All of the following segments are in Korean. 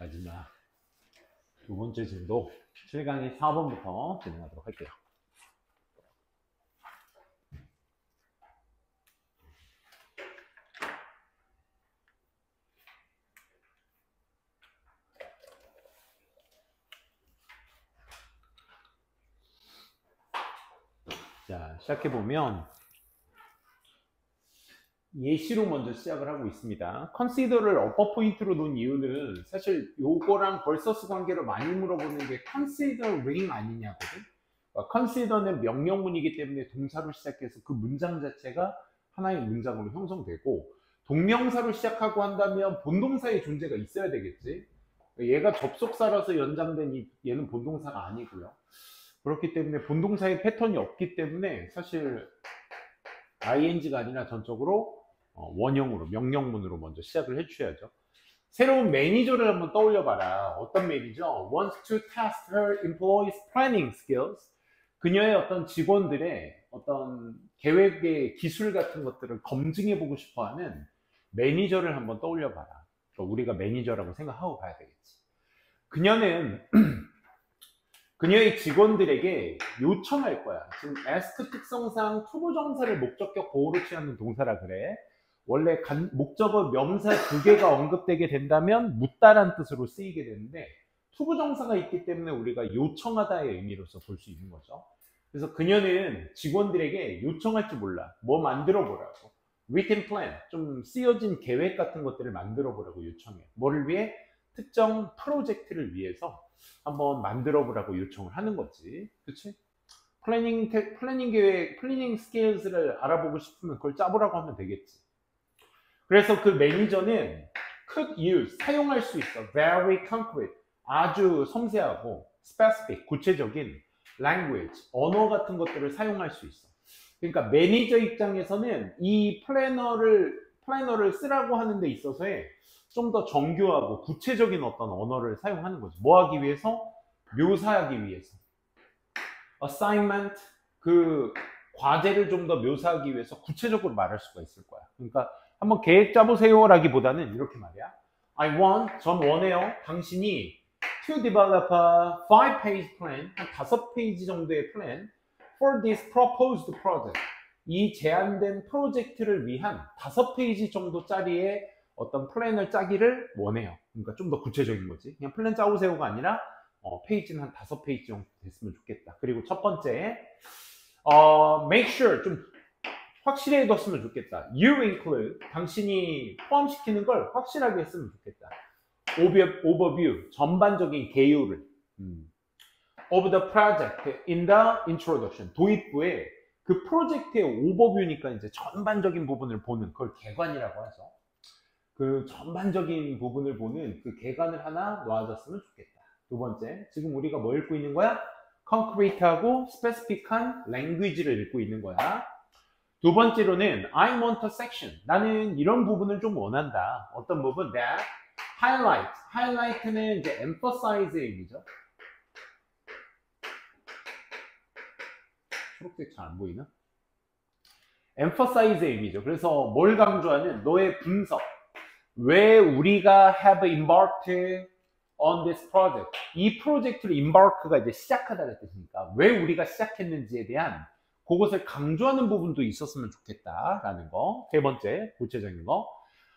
마지막 두 번째 진도 7강의 4번부터 진행하도록 할게요. 자, 시작해보면 예시로 먼저 시작을 하고 있습니다. consider를 upper 포인트로 놓은 이유는 사실 요거랑 versus 관계로 많이 물어보는 게 considering 아니냐거든. consider는 명령문이기 때문에 동사로 시작해서 그 문장 자체가 하나의 문장으로 형성되고, 동명사로 시작하고 한다면 본동사의 존재가 있어야 되겠지. 얘가 접속사라서 연장된 얘는 본동사가 아니고요. 그렇기 때문에 본동사의 패턴이 없기 때문에 사실 ing가 아니라 전적으로 원형으로, 명령문으로 먼저 시작을 해주셔야죠. 새로운 매니저를 한번 떠올려 봐라. 어떤 매니저? wants to test her employees' planning skills. 그녀의 어떤 직원들의 어떤 계획의 기술 같은 것들을 검증해 보고 싶어 하는 매니저를 한번 떠올려 봐라. 그러니까 우리가 매니저라고 생각하고 봐야 되겠지. 그녀는 그녀의 직원들에게 요청할 거야. 지금 ask 특성상 투부정사를 목적격 보호로 취하는 동사라 그래. 원래 목적어 명사 두 개가 언급되게 된다면 묻다란 뜻으로 쓰이게 되는데, 투부정사가 있기 때문에 우리가 요청하다의 의미로서 볼 수 있는 거죠. 그래서 그녀는 직원들에게 요청할 줄 몰라. 뭐 만들어 보라고. written plan, 좀 쓰여진 계획 같은 것들을 만들어 보라고 요청해. 뭐를 위해? 특정 프로젝트를 위해서 한번 만들어 보라고 요청을 하는 거지. 그치? 플래닝 계획, 플래닝 스킬스를 알아보고 싶으면 그걸 짜보라고 하면 되겠지. 그래서 그 매니저는 could use, 사용할 수 있어. very concrete, 아주 섬세하고 specific, 구체적인 language, 언어 같은 것들을 사용할 수 있어. 그러니까 매니저 입장에서는 이 플래너를 쓰라고 하는 데 있어서의 좀 더 정교하고 구체적인 어떤 언어를 사용하는 거죠. 뭐 하기 위해서? 묘사하기 위해서. assignment, 그 과제를 좀 더 묘사하기 위해서 구체적으로 말할 수가 있을 거야. 그러니까 한번 계획 짜보세요 라기보다는 이렇게 말이야. 전 원해요. 당신이 to develop a 5-page plan, 한 5페이지 정도의 plan for this proposed project. 이 제안된 프로젝트를 위한 5페이지 정도짜리의 어떤 플랜을 짜기를 원해요. 그러니까 좀 더 구체적인 거지. 그냥 플랜 짜오세요가 아니라 페이지는 한 5페이지 정도 됐으면 좋겠다. 그리고 첫 번째, make sure, 좀 확실히 해뒀으면 좋겠다. You include, 당신이 포함시키는 걸 확실하게 했으면 좋겠다. overview, 전반적인 개요를 of the project in the introduction, 도입부에 그 프로젝트의 오버뷰니까 이제 전반적인 부분을 보는, 그걸 개관이라고 하죠. 그 전반적인 부분을 보는 그 개관을 하나 놓아줬으면 좋겠다. 두 번째, 지금 우리가 뭐 읽고 있는 거야? concrete하고 specific한 language를 읽고 있는 거야. 두 번째로는 I want a section, 나는 이런 부분을 좀 원한다. 어떤 부분? that highlight, highlight는 이제 emphasize의 의미죠. 초록색 잘 안 보이나? emphasize의 의미죠. 그래서 뭘 강조하는? 너의 분석. 왜 우리가 have embarked on this project, 이 프로젝트를 embark가 이제 시작하다는 뜻이니까 왜 우리가 시작했는지에 대한 그것을 강조하는 부분도 있었으면 좋겠다라는 거. 세 번째, 구체적인 거.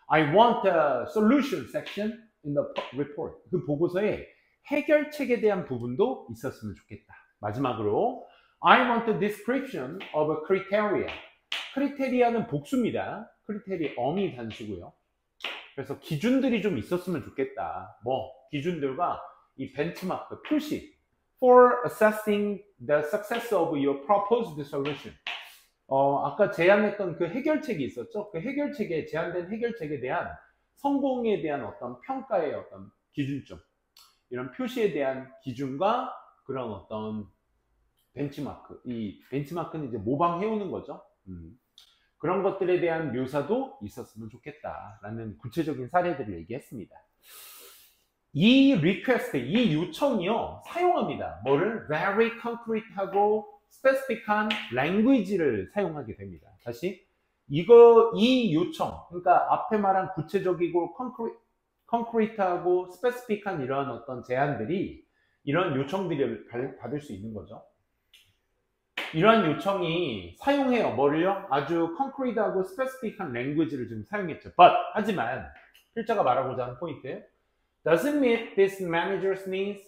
I want a solution section in the report. 그 보고서에 해결책에 대한 부분도 있었으면 좋겠다. 마지막으로, I want a description of a criteria. 크리테리아는 복수입니다. 크리테리엄이 단수고요. 그래서 기준들이 좀 있었으면 좋겠다. 뭐 기준들과 이 벤치마크, 표시 for assessing the success of your proposed solution. 아까 제안했던 그 해결책이 있었죠. 그 해결책에, 제안된 해결책에 대한 성공에 대한 어떤 평가의 어떤 기준점, 이런 표시에 대한 기준과 그런 어떤 벤치마크, 이 벤치마크는 이제 모방해오는 거죠. 그런 것들에 대한 묘사도 있었으면 좋겠다라는 구체적인 사례들을 얘기했습니다. 이 리퀘스트, 이 요청이요, 사용합니다. 뭐를? very concrete하고 specific한 language를 사용하게 됩니다. 다시, 이 요청, 그러니까 앞에 말한 구체적이고 콘크리트하고 스페시픽한 이러한 어떤 제안들이 이런 요청들을 받을 수 있는 거죠. 이러한 요청이 사용해요. 뭐를요? 아주 콘크리트하고 스페시픽한 랭귀지를 좀 사용했죠. 하지만 필자가 말하고자 하는 포인트, doesn't meet this manager's needs.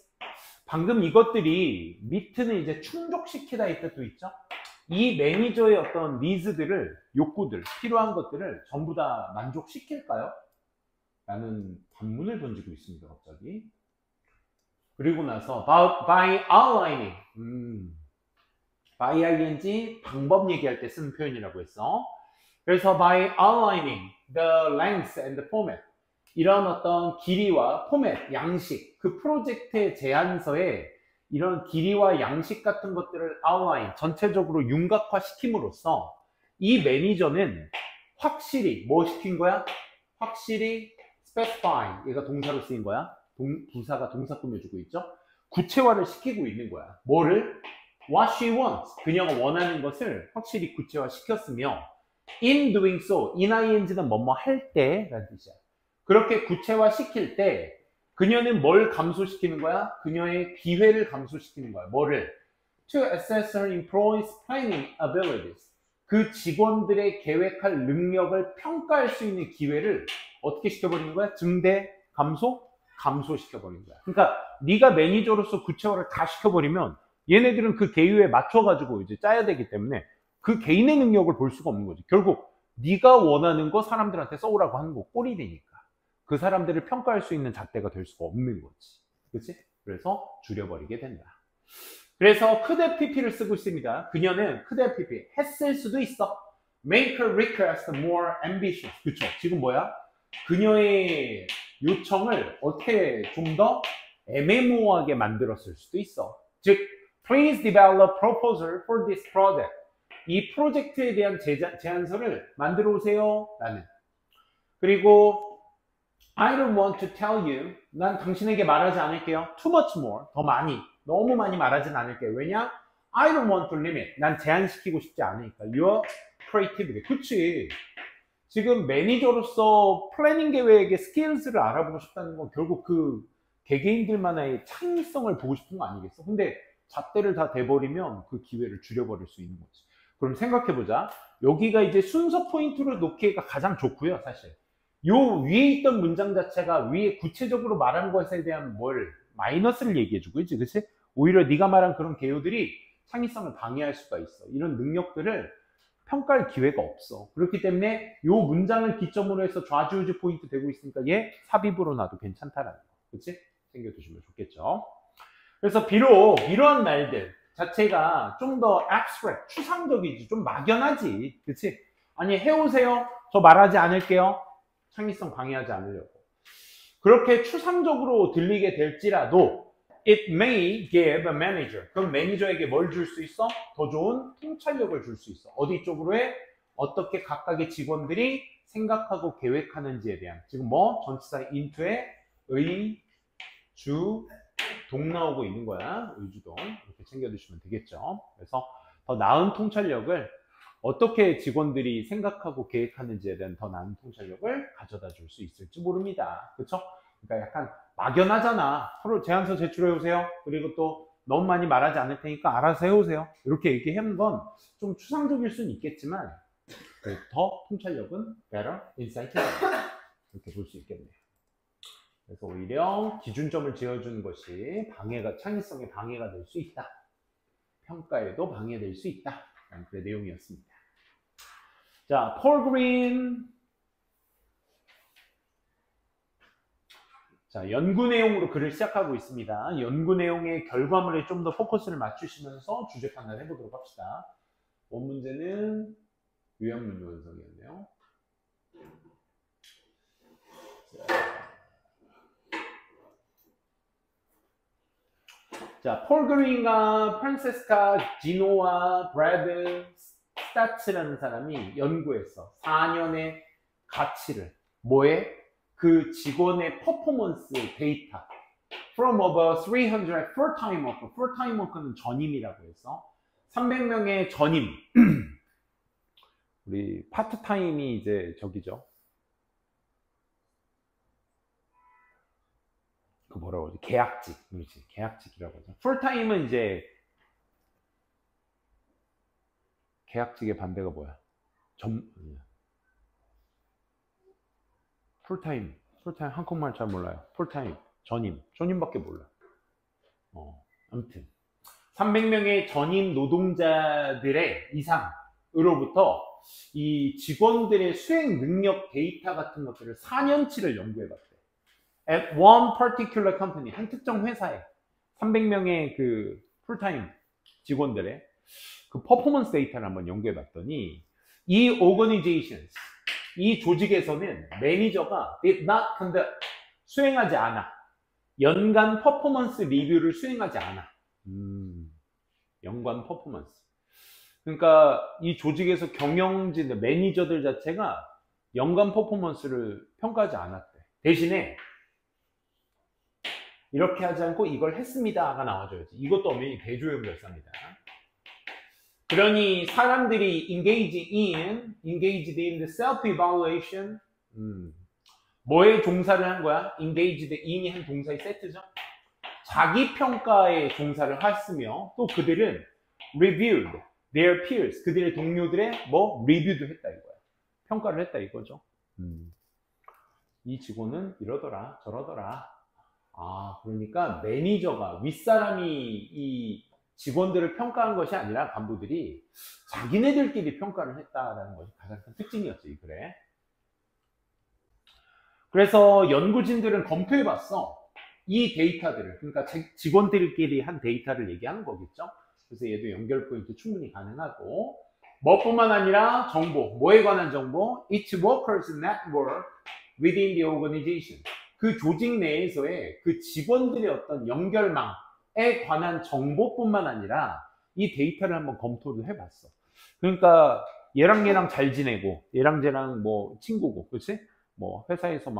방금 이것들이 meet는 이제 충족시키다 이 뜻도 있죠. 이 매니저의 어떤 니즈들을, 욕구들, 필요한 것들을 전부 다 만족시킬까요? 라는 반문을 던지고 있습니다, 갑자기. 그리고 나서 by outlining, by ing 방법 얘기할 때 쓰는 표현이라고 했어. 그래서 by outlining the length and the format, 이런 어떤 길이와 포맷, 양식, 그 프로젝트의 제안서에 이런 길이와 양식 같은 것들을 outline, 전체적으로 윤곽화 시킴으로써 이 매니저는 확실히 뭐 시킨 거야? 확실히 specify, 얘가 동사로 쓰인 거야. 부사가 동사 꾸며주고 있죠. 구체화를 시키고 있는 거야. 뭐를? What she wants, 그녀가 원하는 것을 확실히 구체화 시켰으며 in doing so, in ing는 뭐뭐 할 때 라는 뜻이야. 그렇게 구체화 시킬 때 그녀는 뭘 감소시키는 거야? 그녀의 기회를 감소시키는 거야. 뭐를? To assess her employees' planning abilities. 그 직원들의 계획할 능력을 평가할 수 있는 기회를 어떻게 시켜버리는 거야? 증대, 감소? 감소시켜버리는 거야. 그러니까 네가 매니저로서 구체화를 다 시켜버리면 얘네들은 그 계율에 맞춰가지고 이제 짜야 되기 때문에 그 개인의 능력을 볼 수가 없는 거지. 결국 네가 원하는 거 사람들한테 써오라고 하는 거 꼴이 되니까. 그 사람들을 평가할 수 있는 잣대가 될 수가 없는 거지. 그치? 그래서 줄여버리게 된다. 그래서 could pp를 쓰고 있습니다. 그녀는 could pp 했을 수도 있어. make her request more ambitious. 그쵸? 지금 뭐야? 그녀의 요청을 어떻게 좀 더 애매모호하게 만들었을 수도 있어. 즉, please develop proposal for this project. 이 프로젝트에 대한 제안서를 만들어 오세요. 라는. 그리고 I don't want to tell you. 난 당신에게 말하지 않을게요. Too much more. 더 많이. 너무 많이 말하진 않을게요. 왜냐? I don't want to limit. 난 제한시키고 싶지 않으니까. Your creativity. 그치. 지금 매니저로서 플래닝 계획의 스킬스를 알아보고 싶다는 건 결국 그 개개인들만의 창의성을 보고 싶은 거 아니겠어? 근데 잣대를 다 대버리면 그 기회를 줄여버릴 수 있는 거지. 그럼 생각해보자. 여기가 이제 순서 포인트로 놓기가 가장 좋고요, 사실. 요 위에 있던 문장 자체가 위에 구체적으로 말한 것에 대한 마이너스를 얘기해주고 있지, 그치? 오히려 네가 말한 그런 개요들이 창의성을 방해할 수가 있어. 이런 능력들을 평가할 기회가 없어. 그렇기 때문에 요 문장을 기점으로 해서 좌지우지 포인트 되고 있으니까 얘 삽입으로 놔도 괜찮다라는 거, 그치? 챙겨두시면 좋겠죠. 그래서 비록 이러한 말들 자체가 좀 더 abstract, 추상적이지, 좀 막연하지, 그치? 아니, 해오세요. 저 말하지 않을게요. 창의성 방해하지 않으려고. 그렇게 추상적으로 들리게 될지라도 it may give a manager. 그럼 매니저에게 뭘 줄 수 있어? 더 좋은 통찰력을 줄 수 있어. 어디 쪽으로 해? 어떻게 각각의 직원들이 생각하고 계획하는지에 대한. 지금 전치사 into에 의, 주, 동 나오고 있는 거야. 의주동. 이렇게 챙겨두시면 되겠죠. 그래서 더 나은 통찰력을, 어떻게 직원들이 생각하고 계획하는지에 대한 더 나은 통찰력을 가져다 줄 수 있을지 모릅니다. 그렇죠? 그러니까 약간 막연하잖아. 서로 제안서 제출해 오세요. 그리고 또 너무 많이 말하지 않을 테니까 알아서 해오세요. 이렇게 얘기하는 건 좀 추상적일 수는 있겠지만 더 통찰력은 better, insight이다. 이렇게 볼 수 있겠네요. 그래서 오히려 기준점을 지어주는 것이 창의성에 방해가 될 수 있다. 평가에도 방해될 수 있다. 라는 그런 내용이었습니다. 자, 폴 그린. 자, 연구 내용으로 글을 시작하고 있습니다. 연구 내용의 결과물에 좀 더 포커스를 맞추시면서 주제 판단해 보도록 합시다. 원문제는 요약문 완성이었네요. 자, 폴 그린과 프란체스카 지노와 브래드 스타츠라는 사람이 연구했어. 4년의 가치를. 뭐에? 그 직원의 퍼포먼스 데이터. From over 300 full-time worker. full-time worker는 전임이라고 해서 300명의 전임. 우리 파트타임이 이제 저기죠. 그 뭐라고 하지? 계약직. 그렇지. 계약직이라고 하죠. 풀타임은 이제 계약직의 반대가 뭐야? 풀타임. 풀타임 한국말 잘 몰라요. 풀타임. 전임밖에 몰라. 아무튼 300명의 전임 노동자들의 이상으로부터 이 직원들의 수행 능력 데이터 같은 것들을 4년치를 연구해봤대. At one particular company, 한 특정 회사에 300명의 그 풀타임 직원들의 그 퍼포먼스 데이터를 한번 연구해봤더니 이 organizations, 이 조직에서는 매니저가 did not conduct, 수행하지 않아. 연간 퍼포먼스 리뷰를 수행하지 않아. 연간 퍼포먼스. 그러니까 이 조직에서 경영진, 매니저들 자체가 연간 퍼포먼스를 평가하지 않았대. 대신에 이렇게 하지 않고 이걸 했습니다가 나와줘야지. 이것도 엄연히 대조형 결사입니다. 그러니 사람들이 engaged in the self-evaluation, 뭐에 종사를 한 거야? engaged in이 한 동사의 세트죠. 자기 평가에 종사를 했으며 또 그들은 reviewed their peers, 그들의 동료들의 리뷰도 했다 이거야. 평가를 했다 이거죠. 이 직원은 이러더라 저러더라. 그러니까 매니저가 윗사람이 이 직원들을 평가한 것이 아니라 간부들이 자기네들끼리 평가를 했다라는 것이 가장 큰 특징이었죠, 이 글에. 그래서 연구진들은 검토해봤어. 이 데이터들을, 그러니까 직원들끼리 한 데이터를 얘기하는 거겠죠. 그래서 얘도 연결 포인트 충분히 가능하고, 뭐뿐만 아니라 정보, 뭐에 관한 정보? Each worker's network within the organization. 그 조직 내에서의 그 직원들의 어떤 연결망에 관한 정보뿐만 아니라 이 데이터를 한번 검토를 해봤어. 그러니까 얘랑 잘 지내고, 얘랑 쟤랑 친구고, 그렇지? 회사에서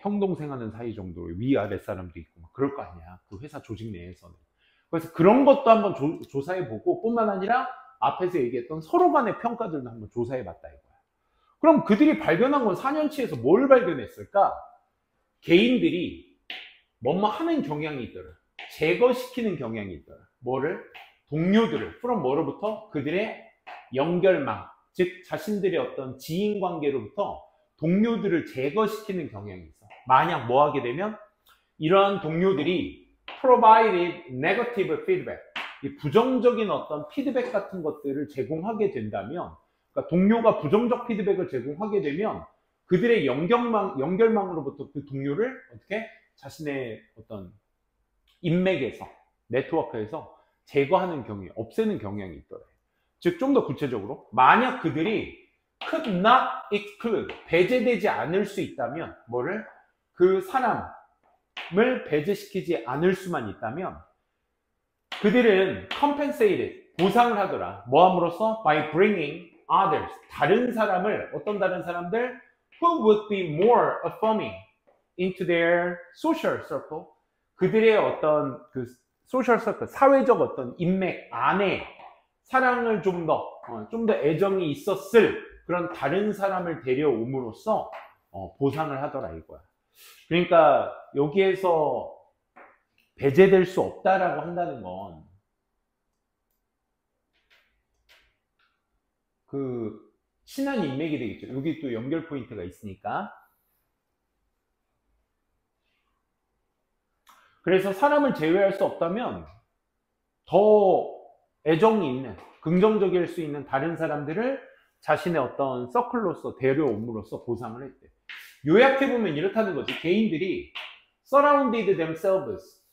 형 동생 하는 사이 정도로 위아래 사람도 있고 그럴 거 아니야. 그 회사 조직 내에서는. 그래서 그런 것도 한번 조사해보고 뿐만 아니라 앞에서 얘기했던 서로 간의 평가들도 한번 조사해봤다 이거야. 그럼 그들이 발견한 건 4년치에서 뭘 발견했을까? 개인들이 뭐뭐 하는 경향이 있더라. 제거시키는 경향이 있더라. 뭐를? 동료들을. from 뭐로부터? 그들의 연결망. 즉 자신들의 어떤 지인관계로부터 동료들을 제거시키는 경향이 있어. 만약 뭐 하게 되면 이러한 동료들이 provided negative feedback, 이 부정적인 어떤 피드백 같은 것들을 제공하게 된다면, 그러니까 동료가 부정적 피드백을 제공하게 되면 그들의 연결망으로부터 그 동료를 어떻게 자신의 어떤 인맥에서, 네트워크에서 제거하는 경향이, 없애는 경향이 있더래. 즉 좀 더 구체적으로 만약 그들이 could not exclude, 배제되지 않을 수 있다면 뭐를? 그 사람을 배제시키지 않을 수만 있다면 그들은 compensated, 보상을 하더라. 뭐 함으로써? by bringing others, 다른 사람을, 어떤 다른 사람들? who would be more affirming into their social circle, 그들의 어떤 그 social circle, 사회적 어떤 인맥 안에 사랑을 좀 더 애정이 있었을 그런 다른 사람을 데려옴으로써 보상을 하더라 이거야. 그러니까 여기에서 배제될 수 없다라고 한다는 건 그 친한 인맥이 되겠죠. 여기 또 연결 포인트가 있으니까. 그래서 사람을 제외할 수 없다면 더 애정이 있는, 긍정적일 수 있는 다른 사람들을 자신의 어떤 서클로서 데려옴으로써 보상을 했대. 요약해보면 이렇다는 거지. 개인들이 surrounded themselves,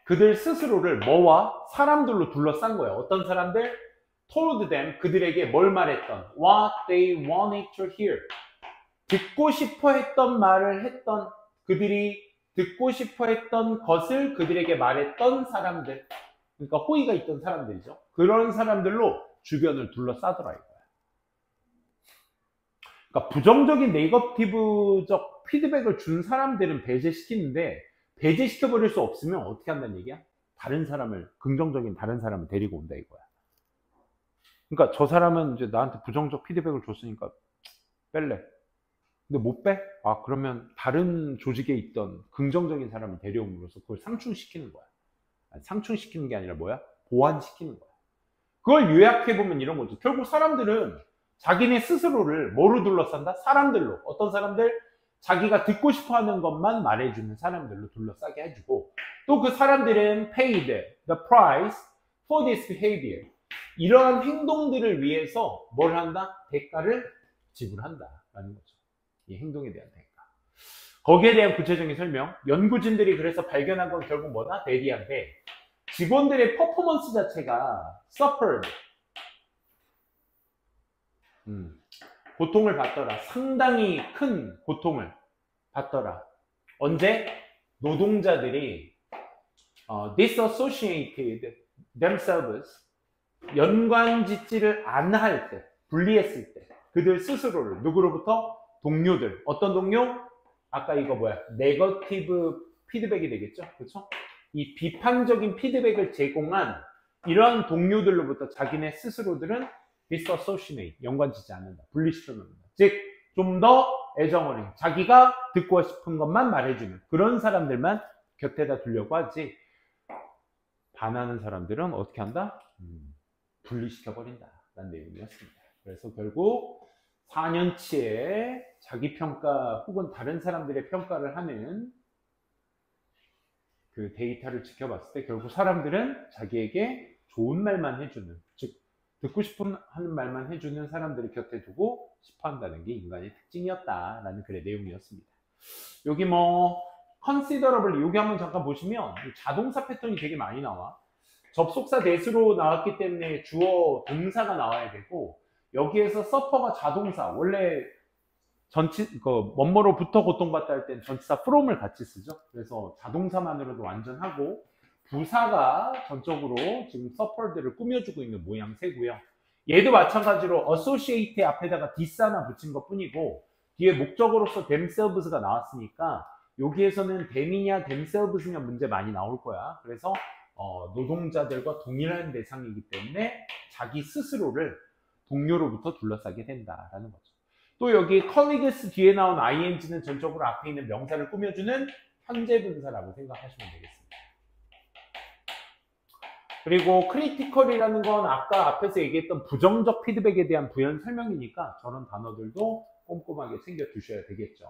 그들 스스로를 뭐와? 사람들로 둘러싼 거야. 어떤 사람들? told them, 그들에게 뭘 말했던? what they wanted to hear, 듣고 싶어 했던 말을 했던, 그들이 듣고 싶어 했던 것을 그들에게 말했던 사람들, 그러니까 호의가 있던 사람들이죠. 그런 사람들로 주변을 둘러싸더라 이거야. 그러니까 부정적인 네거티브적 피드백을 준 사람들은 배제시키는데 배제시켜버릴 수 없으면 어떻게 한다는 얘기야? 다른 사람을, 긍정적인 다른 사람을 데리고 온다 이거야. 그러니까 저 사람은 이제 나한테 부정적 피드백을 줬으니까 뺄래. 근데 못 빼? 아, 그러면 다른 조직에 있던 긍정적인 사람을 데려옴으로써 그걸 상충시키는 거야. 아니, 상충시키는 게 아니라 뭐야? 보완시키는 거야. 그걸 요약해보면 이런 거죠. 결국 사람들은 자기네 스스로를 뭐로 둘러싼다? 사람들로. 어떤 사람들? 자기가 듣고 싶어 하는 것만 말해주는 사람들로 둘러싸게 해주고, 또 그 사람들은 paid the price for this behavior. 이러한 행동들을 위해서 뭘 한다? 대가를 지불한다 라는 거죠. 이 행동에 대한 대가. 거기에 대한 구체적인 설명. 연구진들이 그래서 발견한 건 결국 뭐다? 대리한테 직원들의 퍼포먼스 자체가 suffered, 고통을 받더라. 상당히 큰 고통을 받더라. 언제? 노동자들이 disassociated themselves, 연관짓지를 안 할 때, 분리했을 때, 그들 스스로를 누구로부터? 동료들. 어떤 동료? 아까 이거 뭐야? 네거티브 피드백이 되겠죠? 그렇죠? 이 비판적인 피드백을 제공한 이런 동료들로부터 자기네 스스로들은 disassociate, 연관짓지 않는다. 분리시켜 놓는다. 즉, 좀 더 애정어린, 자기가 듣고 싶은 것만 말해주는 그런 사람들만 곁에다 두려고 하지, 반하는 사람들은 어떻게 한다? 분리시켜버린다 라는 내용이었습니다. 그래서 결국 4년치의 자기평가 혹은 다른 사람들의 평가를 하는 그 데이터를 지켜봤을 때 결국 사람들은 자기에게 좋은 말만 해주는, 즉 듣고 싶은 하는 말만 해주는 사람들을 곁에 두고 싶어 한다는 게 인간의 특징이었다라는 글의 내용이었습니다. 여기 뭐 considerable, 여기 한번 잠깐 보시면 자동사 패턴이 되게 많이 나와. 접속사 대수로 나왔기 때문에 주어 동사가 나와야 되고, 여기에서 suffer가 자동사, 원래 뭐뭐로부터 고통받다 할 땐 전치사 from을 같이 쓰죠. 그래서 자동사만으로도 완전하고, 부사가 전적으로 지금 suffered를 꾸며주고 있는 모양새고요. 얘도 마찬가지로 associate 앞에다가 this 하나 붙인 것 뿐이고, 뒤에 목적어로서 themselves가 나왔으니까 여기에서는 them이냐 themselves냐 문제 많이 나올 거야. 그래서 노동자들과 동일한 대상이기 때문에 자기 스스로를 동료로부터 둘러싸게 된다라는 거죠. 또 여기 colleagues 뒤에 나온 ing는 전적으로 앞에 있는 명사를 꾸며주는 현재 분사라고 생각하시면 되겠습니다. 그리고 critical이라는 건 아까 앞에서 얘기했던 부정적 피드백에 대한 부연 설명이니까 저런 단어들도 꼼꼼하게 챙겨 두셔야 되겠죠.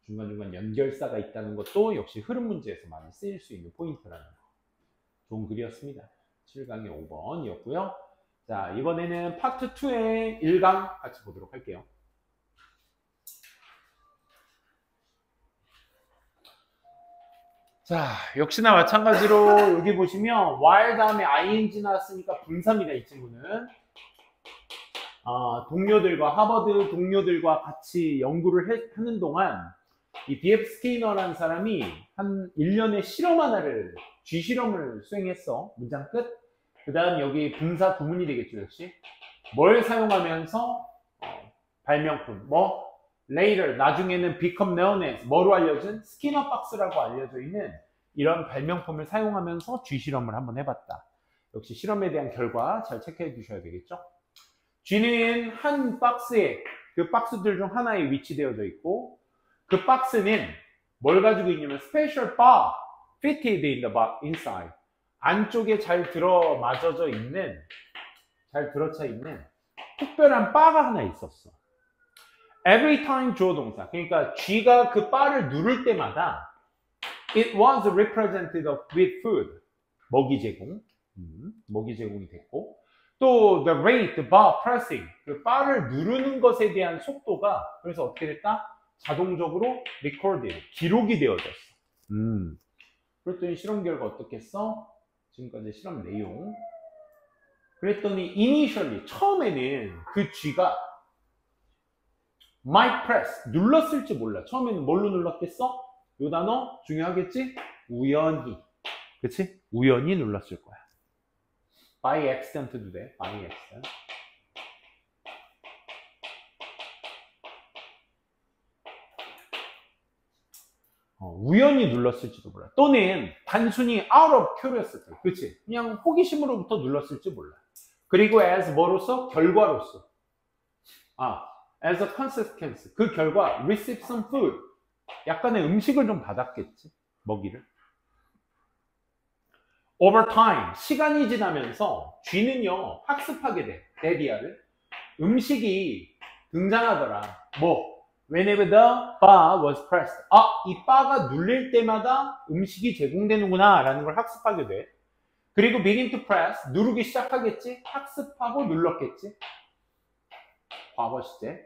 중간중간 연결사가 있다는 것도 역시 흐름 문제에서 많이 쓰일 수 있는 포인트라는 거. 좋은 글이었습니다. 7강의 5번이었고요. 자, 이번에는 파트 2의 1강 같이 보도록 할게요. 자, 역시나 마찬가지로 여기 보시면 while 다음에 ing 나왔으니까 분사입니다. 이 친구는 동료들과, 하버드 동료들과 같이 연구를 하는 동안 이 D.F. 스키너라는 사람이 한 1년에 실험 하나를, 쥐실험을 수행했어. 문장 끝. 그 다음 여기 분사 구문이 되겠죠. 역시 뭘 사용하면서 발명품, 뭐 later, 나중에는 become known as, 뭐로 알려진? 스키너 박스라고 알려져 있는 이런 발명품을 사용하면서 쥐실험을 한번 해봤다. 역시 실험에 대한 결과 잘 체크해 두셔야 되겠죠. 쥐는 한 박스에, 그 박스들 중 하나에 위치되어져 있고, 그 박스는 뭘 가지고 있냐면 special bar fitted in the box inside, 안쪽에 잘 들어맞아져 있는, 잘 들어차 있는 특별한 바가 하나 있었어. Every time 주어 동사, 그러니까 쥐가 그 바를 누를 때마다 it was represented with food, 먹이 제공, 먹이 제공이 됐고, 또 the rate, the bar pressing, 그 바를 누르는 것에 대한 속도가 그래서 어떻게 됐다? 자동적으로 recorded, 기록이 되어졌어. 그랬더니 실험 결과 어떻게 했어? 지금까지 실험 내용. 그랬더니 initially, 처음에는 그 쥐가 might press, 눌렀을지 몰라. 처음에는 뭘로 눌렀겠어? 요 단어 중요하겠지? 우연히. 그치? 우연히 눌렀을 거야. by accident도 돼. by accident. 우연히 눌렀을지도 몰라. 또는 단순히 out of curiosity. 그치? 그냥 호기심으로부터 눌렀을지 몰라. 그리고 as 뭐로서? 결과로서. as a consequence. 그 결과 receive some food. 약간의 음식을 좀 받았겠지. 먹이를. over time. 시간이 지나면서 쥐는요. 학습하게 돼. 데디아를. 음식이 등장하더라. 뭐? Whenever the bar was pressed. 이 바가 눌릴 때마다 음식이 제공되는구나 라는 걸 학습하게 돼. 그리고 begin to press. 누르기 시작하겠지. 학습하고 눌렀겠지. 과거 시제.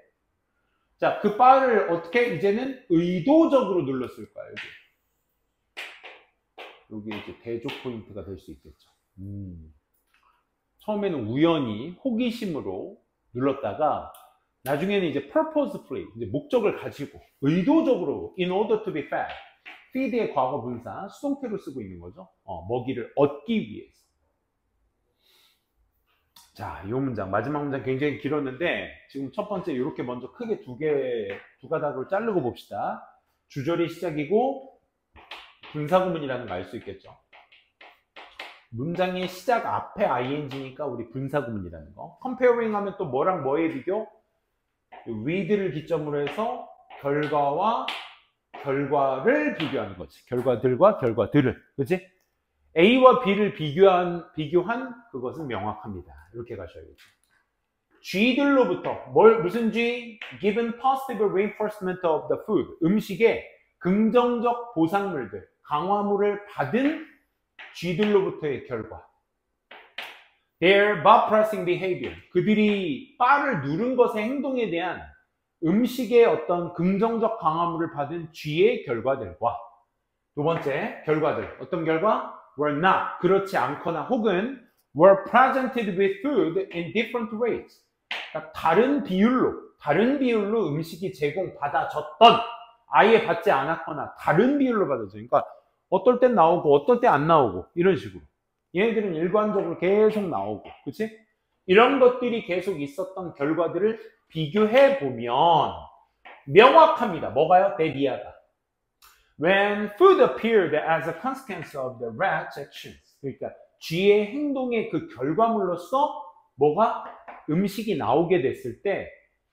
자, 그 바를 어떻게 이제는 의도적으로 눌렀을 거야. 여기 이제 대조 포인트가 될 수 있겠죠. 처음에는 우연히 호기심으로 눌렀다가 나중에는 이제 purposefully, 이제 목적을 가지고 의도적으로 in order to be fed. feed의 과거 분사 수동태로 쓰고 있는 거죠. 먹이를 얻기 위해서. 자, 이 문장 마지막 문장 굉장히 길었는데 지금 첫 번째 이렇게 먼저 크게 두 가닥으로 자르고 봅시다. 주절이 시작이고 분사구문이라는 거 알 수 있겠죠. 문장의 시작 앞에 ing니까 우리 분사구문이라는 거. comparing 하면 또 뭐랑 뭐의 비교? with를 기점으로 해서 결과와 결과를 비교하는 거지. 결과들과 결과들을. 그치? A와 B를 비교한 그것은 명확합니다. 이렇게 가셔야겠죠. G들로부터 무슨 G? Given positive reinforcement of the food. 음식의 긍정적 보상물들, 강화물을 받은 G들로부터의 결과. Their bar pressing behavior. 그들이 바를 누른 것의 행동에 대한 음식의 어떤 긍정적 강화물을 받은 G의 결과들과 두 번째, 결과들. 어떤 결과? Were not. 그렇지 않거나 혹은 were presented with food in different ways. 그러니까 다른 비율로 음식이 제공받아졌던 아예 받지 않았거나 다른 비율로 받아져. 그러니까 어떨 땐 나오고 어떨 때 안 나오고 이런 식으로. 얘네들은 일관적으로 계속 나오고, 그치? 이런 것들이 계속 있었던 결과들을 비교해 보면 명확합니다. 뭐가요? 데디아가. When food appeared as a consequence of the rat's actions. 그러니까 쥐의 행동의 그 결과물로서 뭐가 음식이 나오게 됐을 때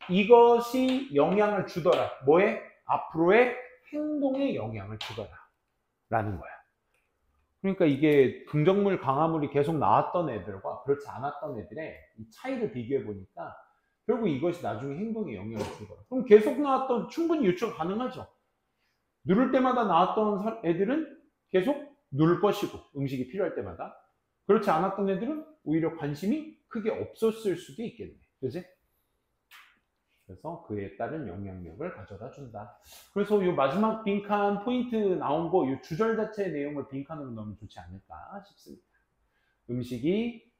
이것이 영향을 주더라. 뭐에? 앞으로의 행동에 영향을 주더라. 라는 거야. 그러니까 이게 긍정물, 강화물이 계속 나왔던 애들과 그렇지 않았던 애들의 이 차이를 비교해 보니까 결국 이것이 나중에 행동에 영향을 주더라. 그럼 계속 나왔던 충분히 유추가 가능하죠. 누를 때마다 나왔던 애들은 계속 누를 것이고 음식이 필요할 때마다 그렇지 않았던 애들은 오히려 관심이 크게 없었을 수도 있겠네. 그치? 그래서 그에 따른 영향력을 가져다 준다. 그래서 이 마지막 빈칸 포인트 나온 거, 이 주절 자체의 내용을 빈칸으로 넣으면 좋지 않을까 싶습니다. 음식이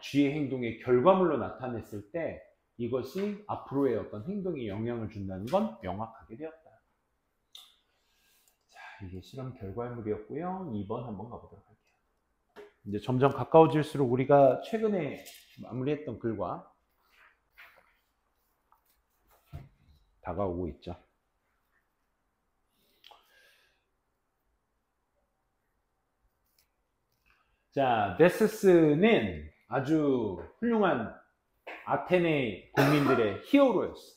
쥐의 행동의 결과물로 나타냈을 때 이것이 앞으로의 어떤 행동에 영향을 준다는 건 명확하게 되었다. 자, 이게 실험 결과물이었고요. 2번 한번 가보도록 할게요. 이제 점점 가까워질수록 우리가 최근에 마무리했던 글과 다가오고 있죠. 자, 데스스는 아주 훌륭한 아테네 국민들의 히어로였어.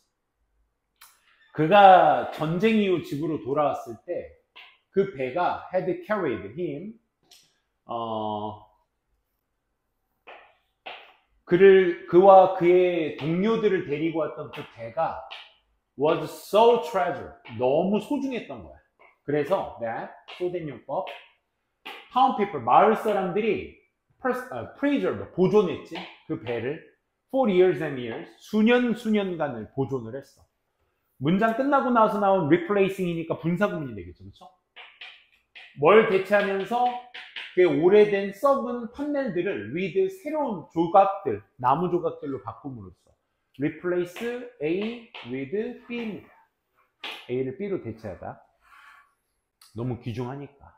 그가 전쟁 이후 집으로 돌아왔을 때 그 배가 had carried him 그와 그의 동료들을 데리고 왔던 그 배가 was so treasure. 너무 소중했던 거야. 그래서 that 소된용법 town people 마을 사람들이 preserve 보존했지. 그 배를 for years and years 수년간을 보존을 했어. 문장 끝나고 나서 나온 replacing이니까 분사구문이 되겠죠. 그렇죠? 뭘 대체하면서 그 오래된 썩은 판넬들을 with 새로운 조각들, 나무 조각들로 바꿈으로써 replace A with B입니다. A를 B로 대체하다. 너무 귀중하니까.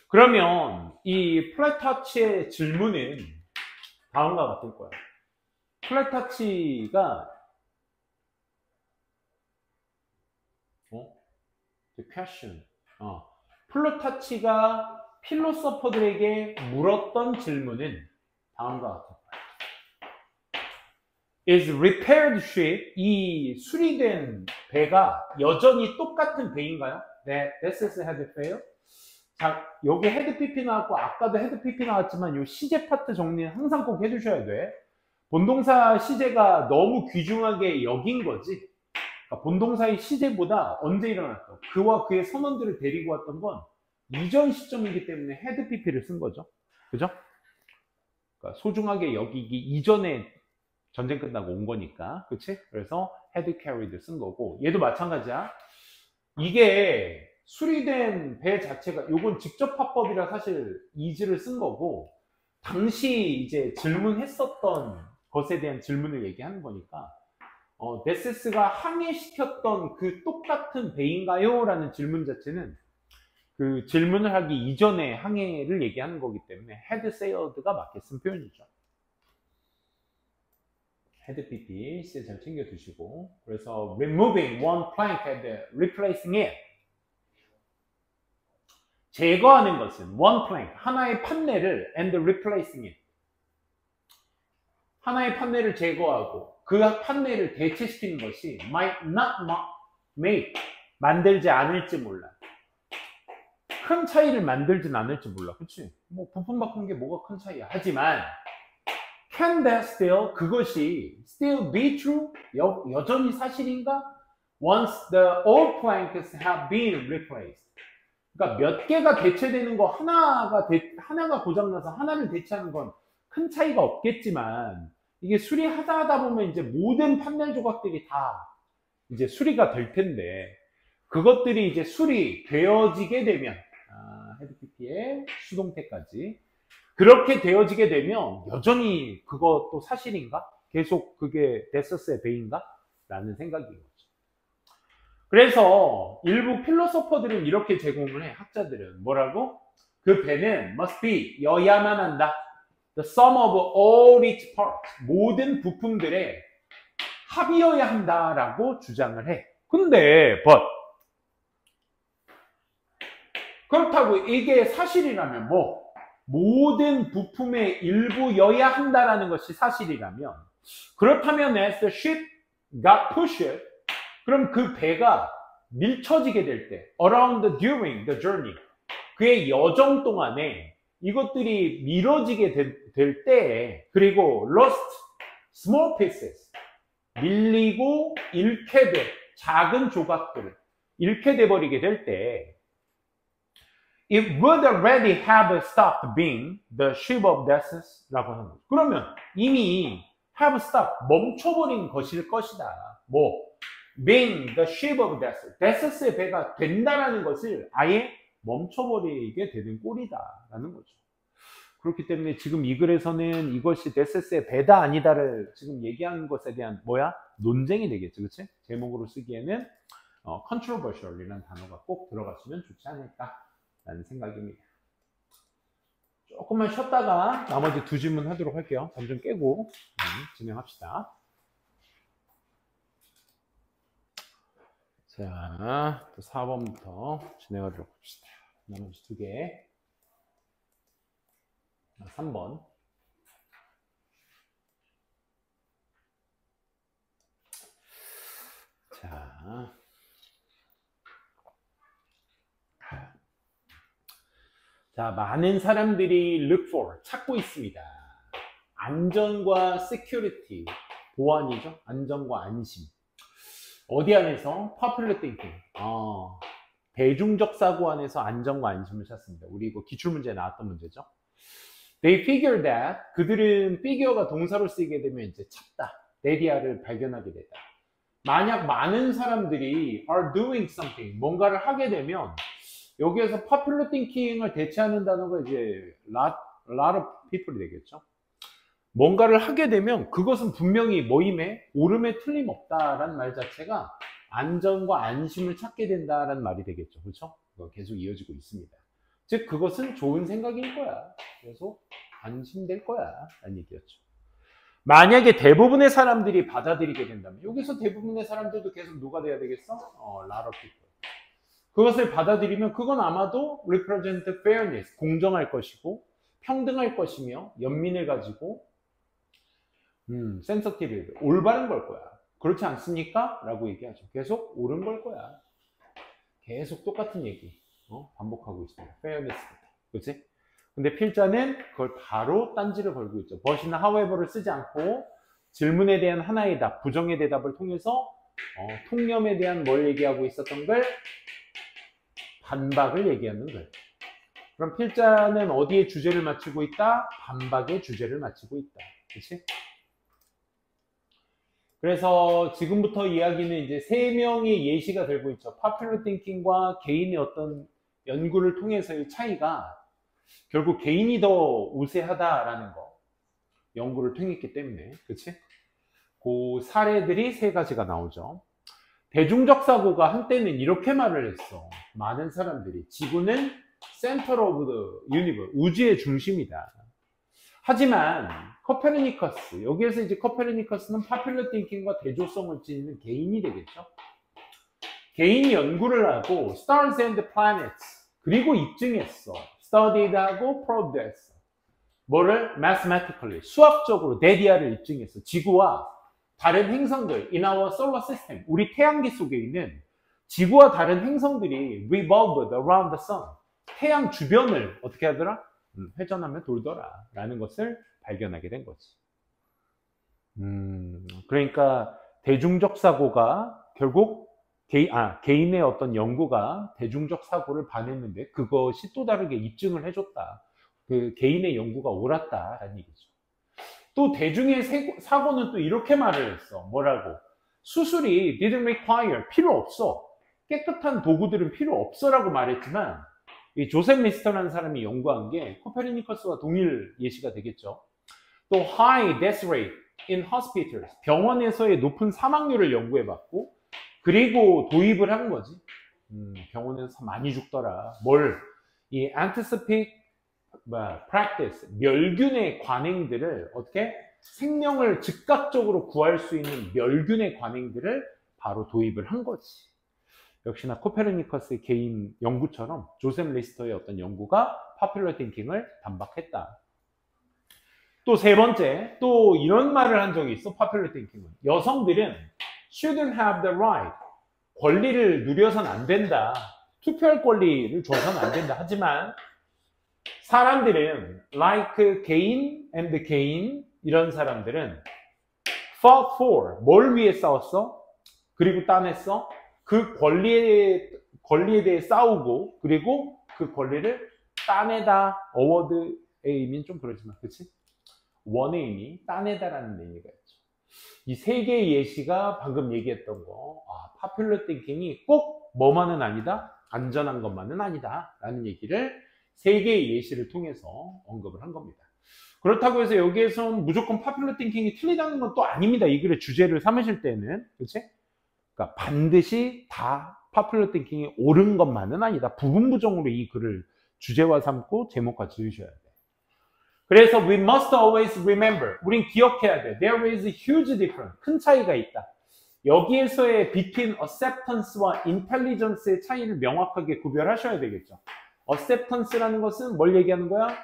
그러면 이 플라타치의 질문은 다음과 같을 거야. 플라타치가 the question. 플라타치가 필로소퍼들에게 물었던 질문은 다음과 같을 거야. is repaired ship, 이 수리된 배가 여전히 똑같은 배인가요? 네, this is head fail. 자, 여기 헤드 PP 나왔고 아까도 헤드 PP 나왔지만 이 시제 파트 정리는 항상 꼭 해주셔야 돼. 본동사 시제가 너무 귀중하게 여긴 거지. 그러니까 본동사의 시제보다 언제 일어났어? 그와 그의 선원들을 데리고 왔던 건 이전 시점이기 때문에 헤드 PP를 쓴 거죠. 그죠? 그러니까 소중하게 여기기 이전에 전쟁 끝나고 온 거니까. 그치? 그래서 헤드 캐리드 쓴 거고, 얘도 마찬가지야. 이게 수리된 배 자체가, 요건 직접 화법이라 사실 이즈를 쓴 거고, 당시 이제 질문했었던 것에 대한 질문을 얘기하는 거니까, 데세스가 항해시켰던 그 똑같은 배인가요? 라는 질문 자체는 그 질문을 하기 이전에 항해를 얘기하는 거기 때문에 had sailed가 맞게 쓴 표현이죠. had PP, 잘 챙겨 두시고, 그래서 removing one plank and replacing it. 제거하는 것은 one plank, 하나의 판넬을 and replacing it. 하나의 판넬을 제거하고 그 판넬을 대체시키는 것이 might not make, 만들지 않을지 몰라. 큰 차이를 만들진 않을지 몰라. 그치? 뭐 부품 바꾼 게 뭐가 큰 차이야. 하지만 can that still, 그것이 still be true? 여전히 사실인가? Once the old planks have been replaced. 그러니까 몇 개가 대체되는 거 하나가 고장나서 하나를 대체하는 건 큰 차이가 없겠지만, 이게 수리하다 보면 이제 모든 판넬 조각들이 다 이제 수리가 될 텐데, 그것들이 이제 수리되어지게 되면, 헤드 PP의 수동태까지 그렇게 되어지게 되면 여전히 그것도 사실인가? 계속 그게 데서스의 배인가? 라는 생각인 거죠. 그래서 일부 필로소퍼들은 이렇게 제공을 해. 학자들은 뭐라고? 그 배는 must be, 여야만 한다. The sum of all its parts, 모든 부품들의 합이어야 한다라고 주장을 해. 근데 but 그렇다고 이게 사실이라면 뭐 모든 부품의 일부여야 한다라는 것이 사실이라면, 그렇다면 as the ship got pushed, 그럼 그 배가 밀쳐지게 될 때, around during the journey, 그의 여정 동안에 이것들이 밀어지게 될 때, 그리고 lost small pieces, 밀리고 잃게 돼 작은 조각들을 잃게 돼 버리게 될 때, it would already have stopped being the ship of Theseus 라고 하는 거죠. 그러면 이미 have stopped, 멈춰버린 것일 것이다. 뭐 being the ship of Theseus, 데세스의 배가 된다라는 것을 아예 멈춰버리게 되는 꼴이다 라는 거죠. 그렇기 때문에 지금 이 글에서는 이것이 데세스의 배다 아니다를 지금 얘기하는 것에 대한 논쟁이 되겠죠. 그치? 제목으로 쓰기에는 controversial이라는 단어가 꼭 들어갔으면 좋지 않을까 라는 생각입니다. 조금만 쉬었다가 나머지 두 질문 하도록 할게요. 잠 좀 깨고 진행합시다. 자, 또 4번부터 진행하도록 합시다. 나머지 두 개. 3번. 자, 많은 사람들이 look for, 찾고 있습니다. 안전과 security, 보안이죠. 안전과 안심. 어디 안에서? popular thinking. 대중적 사고 안에서 안전과 안심을 찾습니다. 우리 이거 기출문제에 나왔던 문제죠. They figure that, 그들은 figure가 동사로 쓰이게 되면 이제 찾다, 데디아를 발견하게 되다. 만약 많은 사람들이 are doing something, 뭔가를 하게 되면 여기에서 popular thinking을 대체하는 단어가 이제 lot of people이 되겠죠. 뭔가를 하게 되면 그것은 분명히 뭐임에 옳음에 틀림없다라는 말 자체가 안전과 안심을 찾게 된다라는 말이 되겠죠. 그렇죠? 계속 이어지고 있습니다. 즉 그것은 좋은 생각일 거야. 그래서 안심될 거야 라는 얘기였죠. 만약에 대부분의 사람들이 받아들이게 된다면, 여기서 대부분의 사람들도 계속 누가 돼야 되겠어? lot of people. 그것을 받아들이면 그건 아마도 represent fairness, 공정할 것이고 평등할 것이며 연민을 가지고 sensitivity. 올바른 걸 거야. 그렇지 않습니까? 라고 얘기하죠. 계속 옳은 걸 거야. 계속 똑같은 얘기 반복하고 있습니다. fairness입니다. 그렇지? 근데 필자는 그걸 바로 딴지를 걸고 있죠. but이나 however를 쓰지 않고 질문에 대한 하나의 답, 부정의 대답을 통해서 통념에 대한 뭘 얘기하고 있었던 걸 반박을 얘기하는 거예요. 그럼 필자는 어디에 주제를 맞추고 있다? 반박의 주제를 맞추고 있다. 그렇지? 그래서 지금부터 이야기는 이제 세 명의 예시가 되고 있죠. popular thinking과 개인의 어떤 연구를 통해서의 차이가 결국 개인이 더 우세하다라는 거 연구를 통했기 때문에 그렇지? 그 사례들이 세 가지가 나오죠. 대중적 사고가 한때는 이렇게 말을 했어. 많은 사람들이 지구는 center of the universe, 우주의 중심이다. 하지만 코페르니커스, 여기에서 이제 코페르니커스는 popular thinking과 대조성을 지니는 개인이 되겠죠. 개인이 연구를 하고 stars and planets 그리고 입증했어. studied하고 proved 했어. 뭐를? mathematically, 수학적으로 데디아를 입증했어. 지구와 다른 행성들, in our solar system, 우리 태양계 속에 있는 지구와 다른 행성들이 revolved around the sun, 태양 주변을 어떻게 하더라? 회전하며 돌더라 라는 것을 발견하게 된 거지. 그러니까 대중적 사고가 결국 개인의 어떤 연구가 대중적 사고를 반했는데 그것이 또 다르게 입증을 해줬다. 그 개인의 연구가 옳았다라는 얘기죠. 또 대중의 사고는 또 이렇게 말을 했어. 뭐라고? 수술이 didn't require, 필요 없어. 깨끗한 도구들은 필요 없어라고 말했지만 이 조셉 리스터라는 사람이 연구한 게 코페르니커스와 동일 예시가 되겠죠. 또 high death rate in hospitals, 병원에서의 높은 사망률을 연구해봤고 그리고 도입을 한 거지. 병원에서 많이 죽더라. 뭘? 이 antiseptic practice, 멸균의 관행들을 어떻게? 생명을 즉각적으로 구할 수 있는 멸균의 관행들을 바로 도입을 한 거지. 역시나 코페르니커스의 개인 연구처럼 조셉 리스터의 어떤 연구가 popular thinking을 반박했다. 또 세 번째, 또 이런 말을 한 적이 있어. popular thinking은 여성들은 shouldn't have the right, 권리를 누려선 안 된다. 투표할 권리를 줘서는 안 된다. 하지만 사람들은 like 개인 and 개인 이런 사람들은 fought for, 뭘 위해 싸웠어? 그리고 따냈어? 그 권리에 대해 싸우고 그리고 그 권리를 따내다. 어워드의 의미는 좀 그렇지만 그치? 원의 의미, 따내다라는 의미가 있죠. 이 세 개의 예시가 방금 얘기했던 거, popular thinking이 꼭 뭐만은 아니다, 안전한 것만은 아니다 라는 얘기를 세 개의 예시를 통해서 언급을 한 겁니다. 그렇다고 해서 여기에서는 무조건 popular thinking이 틀리다는 건 또 아닙니다. 이 글의 주제를 삼으실 때는. 그치? 그러니까 반드시 다 popular thinking이 옳은 것만은 아니다. 부분부정으로 이 글을 주제화 삼고 제목화 지으셔야 돼. 그래서 we must always remember. 우린 기억해야 돼. There is a huge difference. 큰 차이가 있다. 여기에서의 between acceptance와 intelligence의 차이를 명확하게 구별하셔야 되겠죠. acceptance라는 것은 뭘 얘기하는 거야?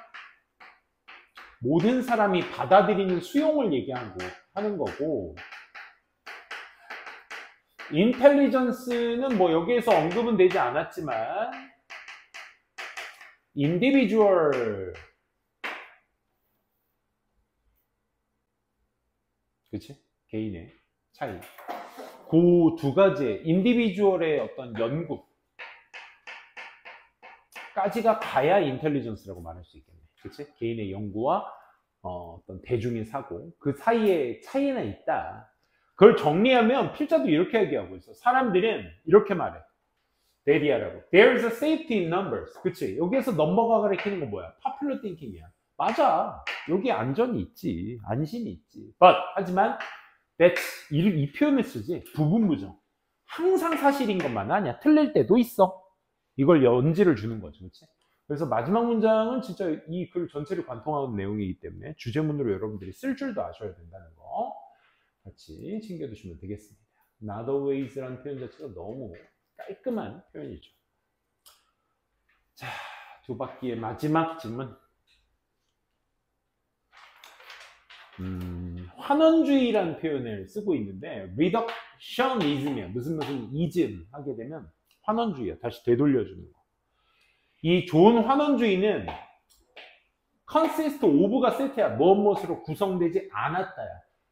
모든 사람이 받아들이는 수용을 얘기하는 거고, intelligence는 뭐 여기에서 언급은 되지 않았지만 individual, 그치? 개인의 차이. 그 두 가지의 인디비주얼의 어떤 연구까지가 가야 인텔리전스라고 말할 수 있겠네. 그치? 개인의 연구와 어떤 대중의 사고, 그 사이에 차이는 있다. 그걸 정리하면 필자도 이렇게 얘기하고 있어. 사람들은 이렇게 말해. 데리아라고. There is a safety in numbers. 그치? 여기에서 넘버가 가리키는 건 뭐야? popular thinking이야. 맞아. 여기 안전이 있지. 안심이 있지. But, 하지만 이 표현을 쓰지. 부분부정. 항상 사실인 것만 아니야. 틀릴 때도 있어. 이걸 연지를 주는 거죠. 그치? 그래서 마지막 문장은 진짜 이 글 전체를 관통하는 내용이기 때문에 주제문으로 여러분들이 쓸 줄도 아셔야 된다는 거 같이 챙겨두시면 되겠습니다. Not always라는 표현 자체가 너무 깔끔한 표현이죠. 자, 두 바퀴의 마지막 질문. 환원주의라는 표현을 쓰고 있는데 reductionism이야. 무슨 ism 하게 되면 환원주의야. 다시 되돌려주는 거. 이 좋은 환원주의는 consist of가 세트야. 무엇으로 구성되지 않았다야.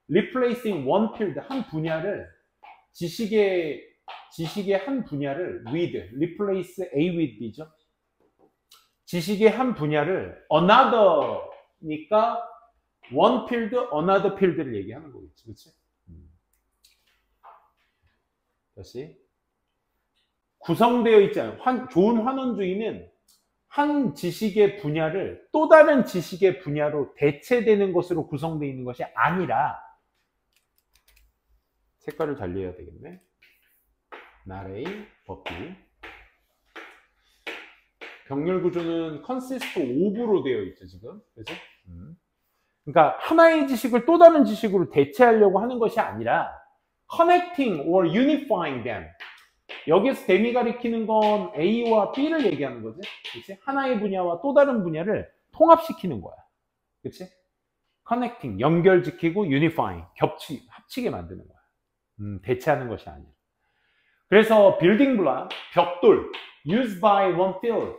replacing one field, 한 분야를 지식의 한 분야를 with, replace A with B죠. 지식의 한 분야를 another니까 one field, another field를 얘기하는 거겠지. 그치? 다시. 구성되어 있잖아요. 좋은 환원주의는 한 지식의 분야를 또 다른 지식의 분야로 대체되는 것으로 구성되어 있는 것이 아니라, 색깔을 달리해야 되겠네. 나레이, 버피. 병렬 구조는 consist of로 되어 있죠, 지금. 그래서 그러니까 하나의 지식을 또 다른 지식으로 대체하려고 하는 것이 아니라 connecting or unifying them. 여기서 them이 가리키는 건 A와 B를 얘기하는 거지. 그치? 하나의 분야와 또 다른 분야를 통합시키는 거야. 그치? connecting, 연결시키고 unifying, 합치게 만드는 거야. 대체하는 것이 아니야. 그래서 building block, 벽돌, used by one field.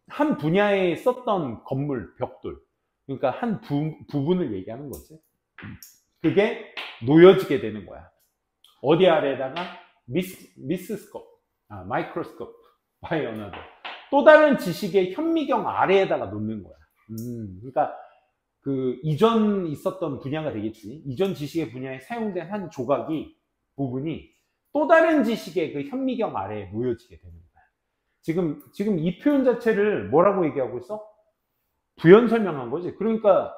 한 분야에 썼던 건물, 벽돌. 그러니까 한 부분을 얘기하는 거지. 그게 놓여지게 되는 거야. 어디 아래에다가 미스스코프, 마이크로스코프, by another. 또 다른 지식의 현미경 아래에다가 놓는 거야. 그러니까 그 이전 있었던 분야가 되겠지. 이전 지식의 분야에 사용된 한 조각이, 부분이 또 다른 지식의 그 현미경 아래에 놓여지게 되는 거야. 지금 이 표현 자체를 뭐라고 얘기하고 있어? 부연 설명한 거지. 그러니까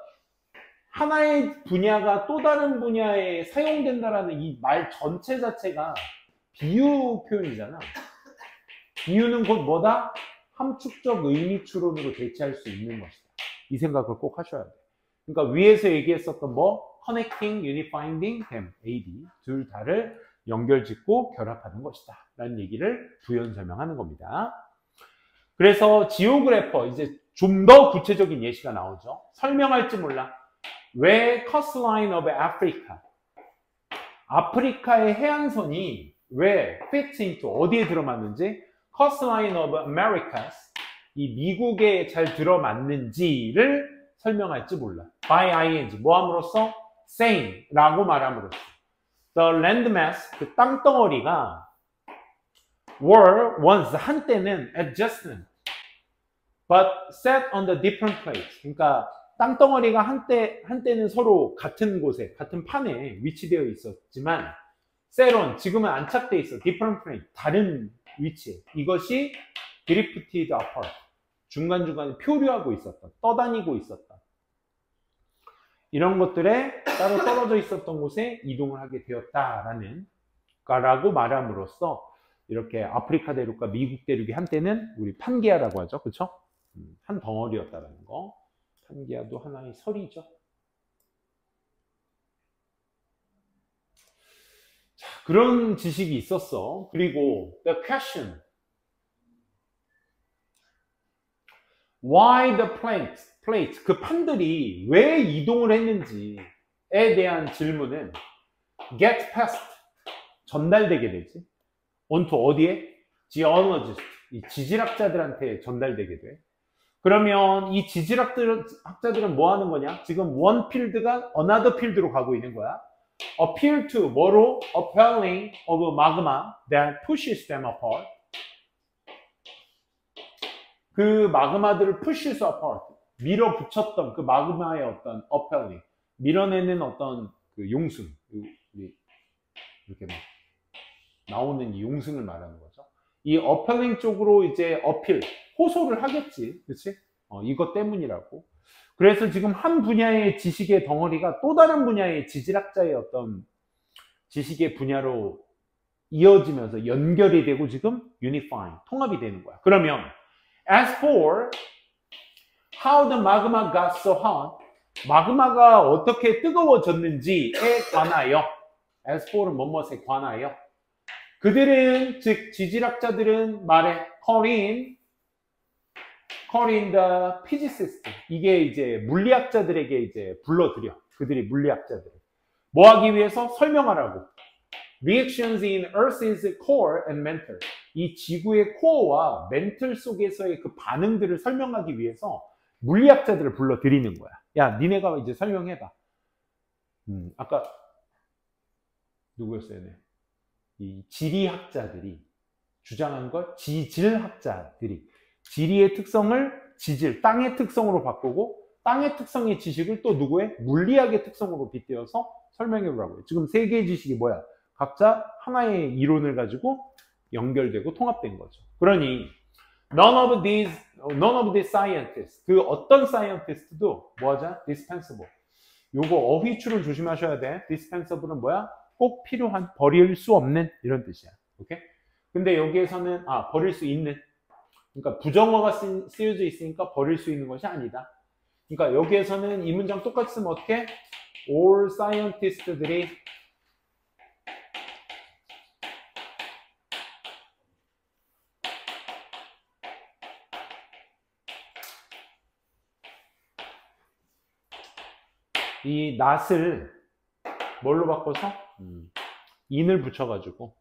하나의 분야가 또 다른 분야에 사용된다라는 이 말 전체 자체가 비유 표현이잖아. 비유는 곧 뭐다? 함축적 의미 추론으로 대체할 수 있는 것이다. 이 생각을 꼭 하셔야 돼. 그러니까 위에서 얘기했었던 connecting, unifying them, AD 둘 다를 연결짓고 결합하는 것이다 라는 얘기를 부연 설명하는 겁니다. 그래서 지오그래퍼, 이제 좀 더 구체적인 예시가 나오죠. 설명할지 몰라. 왜 coastline of Africa, 아프리카의 해안선이 왜 fits into, 어디에 들어맞는지, coastline of Americas, 이 미국에 잘 들어맞는지를 설명할지 몰라. by ing, 뭐 함으로써? saying 라고 말함으로써. the landmass, 그 땅덩어리가 were once, 한때는 adjacent but set on the different place. 그러니까 땅덩어리가 한때는 서로 같은 곳에, 같은 판에 위치되어 있었지만 set on, 지금은 안착되어 있어. different place, 다른 위치에. 이것이 drifted apart, 중간중간에 표류하고 있었다, 떠다니고 있었다. 이런 것들에 따로 떨어져 있었던 곳에 이동을 하게 되었다라는 라고 말함으로써 이렇게 아프리카 대륙과 미국 대륙이 한때는 우리 판게아라고 하죠. 그쵸? 한 덩어리였다라는 거. 판게아도 하나의 설이죠. 자, 그런 지식이 있었어. 그리고 the question, why the plates, 그 판들이 왜 이동을 했는지에 대한 질문은 get passed, 전달되게 되지. onto, 어디에? geologist, 이 지질학자들한테 전달되게 돼. 그러면 이 지질학자들은 뭐 하는 거냐? 지금 one field가 another field로 가고 있는 거야. appeal to, 뭐로? appalling of magma that pushes them apart. 그 마그마들을 pushes apart, 밀어붙였던 그 마그마의 어떤 appalling, 밀어내는 어떤 그 용승, 이렇게 막 나오는 이 용승을 말하는 거죠. 이 appalling 쪽으로 이제 appeal, 호소를 하겠지. 그치? 이것 때문이라고. 그래서 지금 한 분야의 지식의 덩어리가 또 다른 분야의 지질학자의 어떤 지식의 분야로 이어지면서 연결이 되고 지금 unifying, 통합이 되는 거야. 그러면 as for how the magma got so hot, 마그마가 어떻게 뜨거워졌는지에 관하여, as for은 뭐뭐에 관하여, 그들은, 즉 지질학자들은 말해 calling the physicist, 이게 이제 물리학자들에게 이제 불러들여. 그들이 물리학자들. 뭐 하기 위해서? 설명하라고. Reactions in Earth's core and mantle. 이 지구의 코어와 멘틀 속에서의 그 반응들을 설명하기 위해서 물리학자들을 불러들이는 거야. 야, 니네가 이제 설명해봐. 아까 누구였어요? 네. 이 지리학자들이 주장한 것, 지질학자들이 지리의 특성을 지질, 땅의 특성으로 바꾸고 땅의 특성의 지식을 또 누구의? 물리학의 특성으로 빗대어서 설명해 보라고요. 지금 세 개의 지식이 뭐야? 각자 하나의 이론을 가지고 연결되고 통합된 거죠. 그러니 none of these scientists, 그 어떤 scientist도 뭐하자? dispensable. 요거 어휘출을 조심하셔야 돼. dispensable은 뭐야? 꼭 필요한, 버릴 수 없는 이런 뜻이야. 오케이? 근데 여기에서는 버릴 수 있는. 그러니까 부정어가 쓰여져 있으니까 버릴 수 있는 것이 아니다. 그러니까 여기에서는 이 문장 똑같이 쓰면 어떻게? All scientist들이 이 not을 뭘로 바꿔서? in을 붙여가지고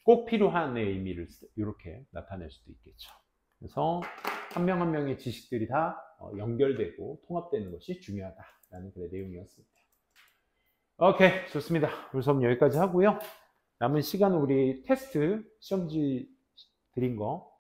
꼭 필요한의 의미를 이렇게 나타낼 수도 있겠죠. 그래서 한 명 한 명의 지식들이 다 연결되고 통합되는 것이 중요하다라는 그런 내용이었습니다. 오케이, 좋습니다. 오늘 수업 여기까지 하고요. 남은 시간은 우리 테스트 시험지 드린 거